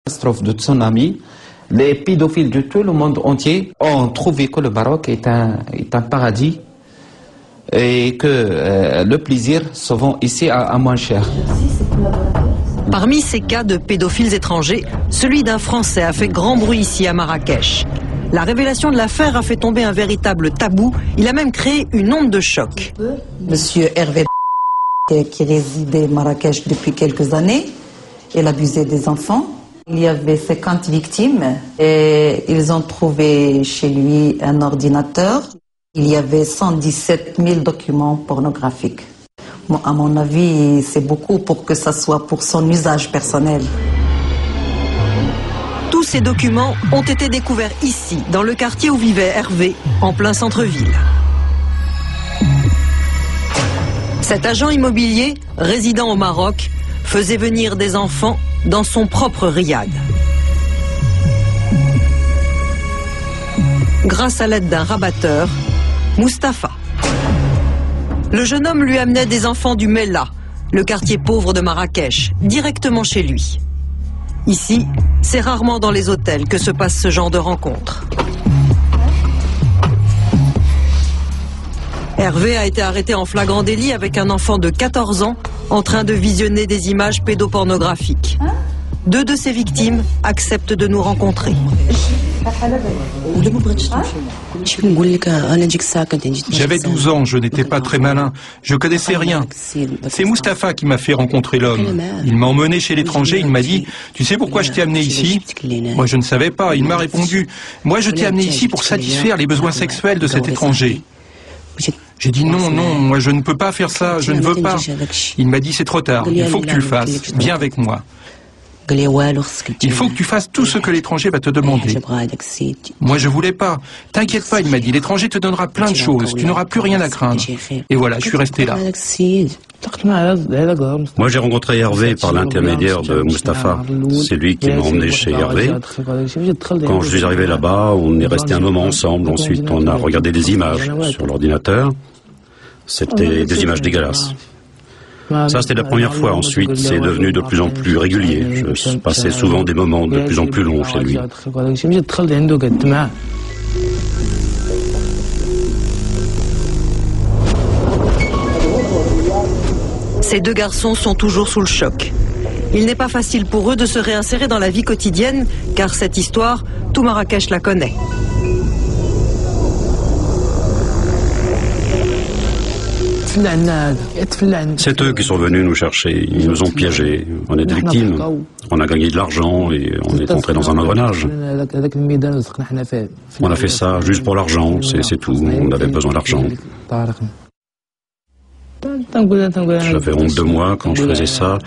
Catastrophe de tsunami, les pédophiles de tout le monde entier ont trouvé que le Maroc est un paradis et que le plaisir se vend ici à moins cher. Parmi ces cas de pédophiles étrangers, celui d'un Français a fait grand bruit ici à Marrakech. La révélation de l'affaire a fait tomber un véritable tabou. Il a même créé une onde de choc. Monsieur Hervé, qui résidait à Marrakech depuis quelques années, il abusait des enfants. Il y avait 50 victimes et ils ont trouvé chez lui un ordinateur. Il y avait 117 000 documents pornographiques. Bon, à mon avis, c'est beaucoup pour que ça soit pour son usage personnel. Tous ces documents ont été découverts ici, dans le quartier où vivait Hervé, en plein centre-ville. Cet agent immobilier, résident au Maroc, faisait venir des enfants dans son propre riad. Grâce à l'aide d'un rabatteur, Mustapha. Le jeune homme lui amenait des enfants du Mella, le quartier pauvre de Marrakech, directement chez lui. Ici, c'est rarement dans les hôtels que se passe ce genre de rencontre. Hervé a été arrêté en flagrant délit avec un enfant de 14 ans en train de visionner des images pédopornographiques. 2 de ses victimes acceptent de nous rencontrer. J'avais 12 ans, je n'étais pas très malin, je connaissais rien. C'est Mustapha qui m'a fait rencontrer l'homme. Il m'a emmené chez l'étranger, il m'a dit « Tu sais pourquoi je t'ai amené ici ?» Moi je ne savais pas, il m'a répondu « Moi je t'ai amené ici pour satisfaire les besoins sexuels de cet étranger. » J'ai dit non, moi je ne peux pas faire ça, je ne veux pas. Il m'a dit c'est trop tard, il faut que tu le fasses, viens avec moi. Il faut que tu fasses tout ce que l'étranger va te demander. Moi je voulais pas. T'inquiète pas, il m'a dit, l'étranger te donnera plein de choses, tu n'auras plus rien à craindre. Et voilà, je suis resté là. Moi j'ai rencontré Hervé par l'intermédiaire de Mustapha. C'est lui qui m'a emmené chez Hervé. Quand je suis arrivé là-bas, on est resté un moment ensemble. Ensuite on a regardé des images sur l'ordinateur. C'était des images dégueulasses. Ça c'était la première fois. Ensuite c'est devenu de plus en plus régulier. Je passais souvent des moments de plus en plus longs chez lui. Ces 2 garçons sont toujours sous le choc. Il n'est pas facile pour eux de se réinsérer dans la vie quotidienne, car cette histoire, tout Marrakech la connaît. C'est eux qui sont venus nous chercher, ils nous ont piégés, on est des victimes, on a gagné de l'argent et on est entré dans un engrenage. On a fait ça juste pour l'argent, c'est tout, on avait besoin d'argent. J'avais honte de moi quand je faisais ça,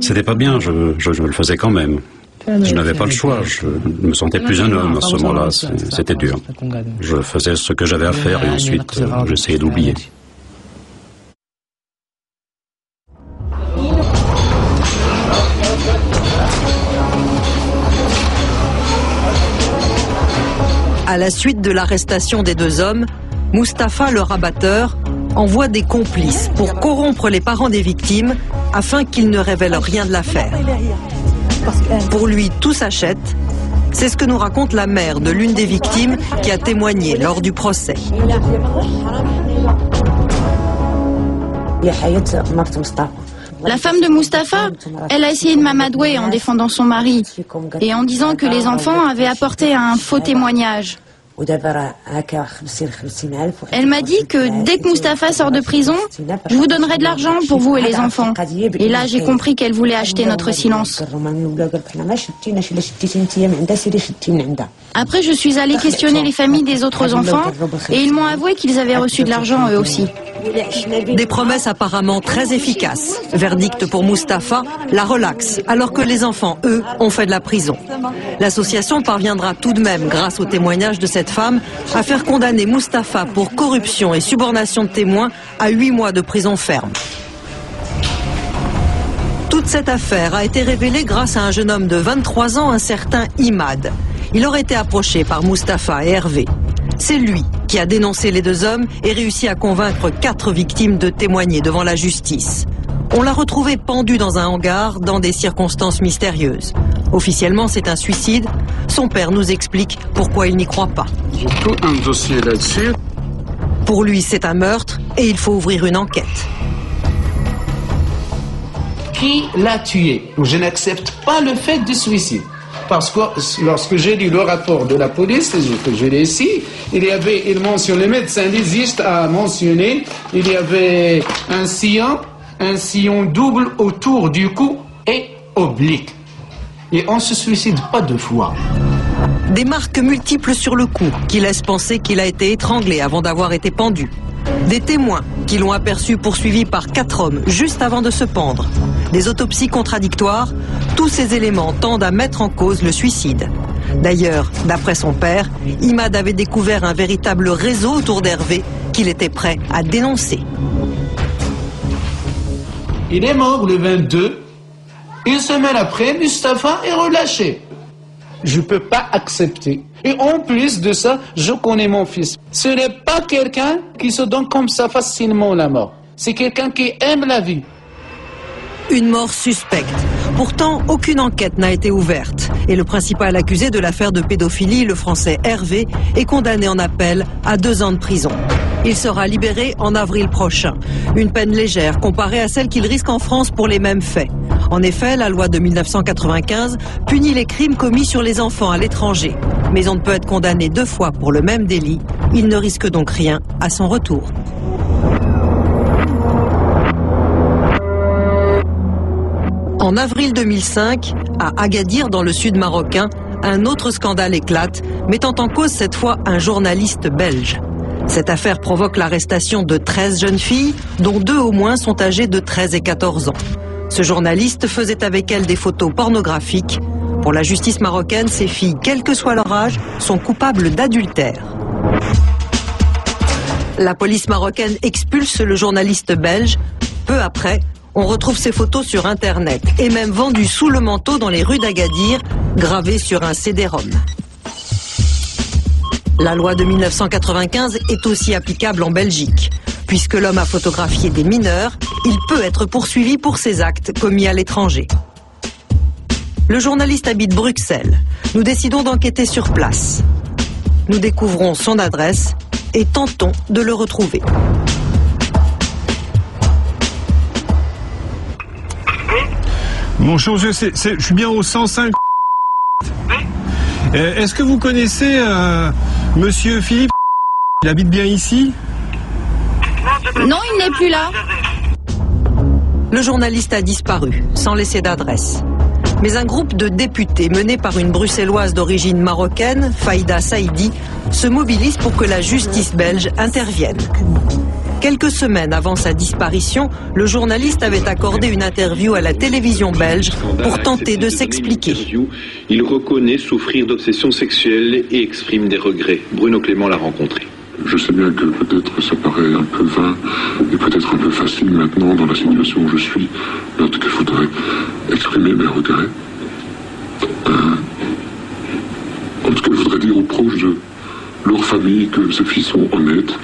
c'était pas bien, je le faisais quand même. Je n'avais pas le choix, je me sentais plus un homme à ce moment-là, c'était dur. Je faisais ce que j'avais à faire et ensuite j'essayais d'oublier. À la suite de l'arrestation des 2 hommes, Mustapha, le rabatteur, envoie des complices pour corrompre les parents des victimes afin qu'ils ne révèlent rien de l'affaire. Pour lui, tout s'achète. C'est ce que nous raconte la mère de l'une des victimes qui a témoigné lors du procès. La femme de Mustapha, elle a essayé de m'amadouer en défendant son mari et en disant que les enfants avaient apporté un faux témoignage. Elle m'a dit que dès que Mustapha sort de prison, je vous donnerai de l'argent pour vous et les enfants. Et là, j'ai compris qu'elle voulait acheter notre silence. Après, je suis allée questionner les familles des autres enfants et ils m'ont avoué qu'ils avaient reçu de l'argent eux aussi. Des promesses apparemment très efficaces. Verdict pour Mustapha, la relaxe, alors que les enfants, eux, ont fait de la prison. L'association parviendra tout de même, grâce au témoignage de cette femme, à faire condamner Mustapha pour corruption et subornation de témoins à 8 mois de prison ferme. Toute cette affaire a été révélée grâce à un jeune homme de 23 ans, un certain Imad. Il aurait été approché par Mustapha et Hervé. C'est lui qui a dénoncé les 2 hommes et réussi à convaincre 4 victimes de témoigner devant la justice. On l'a retrouvé pendu dans un hangar dans des circonstances mystérieuses. Officiellement, c'est un suicide. Son père nous explique pourquoi il n'y croit pas. J'ai tout un dossier là-dessus. Pour lui, c'est un meurtre et il faut ouvrir une enquête. Qui l'a tué? Je n'accepte pas le fait du suicide. Parce que lorsque j'ai lu le rapport de la police, que je l'ai ici, il mentionne, le médecin légiste a mentionné, il y avait un sillon double autour du cou et oblique. Et on ne se suicide pas 2 fois. Des marques multiples sur le cou qui laissent penser qu'il a été étranglé avant d'avoir été pendu. Des témoins qui l'ont aperçu poursuivi par 4 hommes juste avant de se pendre. Des autopsies contradictoires, tous ces éléments tendent à mettre en cause le suicide. D'ailleurs, d'après son père, Imad avait découvert un véritable réseau autour d'Hervé qu'il était prêt à dénoncer. Il est mort le 22. Une semaine après, Mustapha est relâché. Je ne peux pas accepter. Et en plus de ça, je connais mon fils. Ce n'est pas quelqu'un qui se donne comme ça facilement la mort. C'est quelqu'un qui aime la vie. Une mort suspecte. Pourtant, aucune enquête n'a été ouverte. Et le principal accusé de l'affaire de pédophilie, le français Hervé, est condamné en appel à 2 ans de prison. Il sera libéré en avril prochain. Une peine légère comparée à celle qu'il risque en France pour les mêmes faits. En effet, la loi de 1995 punit les crimes commis sur les enfants à l'étranger. Mais on ne peut être condamné 2 fois pour le même délit. Il ne risque donc rien à son retour. En avril 2005, à Agadir, dans le sud marocain, un autre scandale éclate, mettant en cause cette fois un journaliste belge. Cette affaire provoque l'arrestation de 13 jeunes filles, dont 2 au moins sont âgées de 13 et 14 ans. Ce journaliste faisait avec elles des photos pornographiques. Pour la justice marocaine, ces filles, quel que soit leur âge, sont coupables d'adultère. La police marocaine expulse le journaliste belge. Peu après, on retrouve ces photos sur Internet et même vendues sous le manteau dans les rues d'Agadir, gravées sur un CD-ROM. La loi de 1995 est aussi applicable en Belgique. Puisque l'homme a photographié des mineurs, il peut être poursuivi pour ses actes commis à l'étranger. Le journaliste habite Bruxelles. Nous décidons d'enquêter sur place. Nous découvrons son adresse et tentons de le retrouver. Bonjour, je suis bien au 105. Est-ce que vous connaissez Monsieur Philippe? Il habite bien ici? Non, il n'est plus là. Le journaliste a disparu, sans laisser d'adresse. Mais un groupe de députés mené par une bruxelloise d'origine marocaine, Faïda Saïdi, se mobilise pour que la justice belge intervienne. Quelques semaines avant sa disparition, le journaliste avait accordé une interview à la télévision belge pour tenter de s'expliquer. Il reconnaît souffrir d'obsession sexuelle et exprime des regrets. Bruno Clément l'a rencontré. Je sais bien que peut-être ça paraît un peu vain et peut-être un peu facile maintenant dans la situation où je suis, mais en tout cas il faudrait exprimer mes regrets. En tout cas il faudrait dire aux proches de leur famille que ces filles sont honnêtes.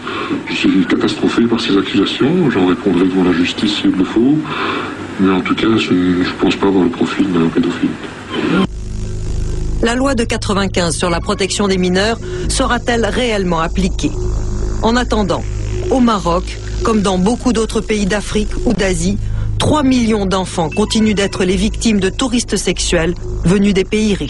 Je suis catastrophé par ces accusations, j'en répondrai devant la justice s'il le faut, mais en tout cas je ne pense pas avoir le profil d'un pédophile. La loi de 95 sur la protection des mineurs sera-t-elle réellement appliquée? En attendant, au Maroc, comme dans beaucoup d'autres pays d'Afrique ou d'Asie, 3 millions d'enfants continuent d'être les victimes de touristes sexuels venus des pays riches.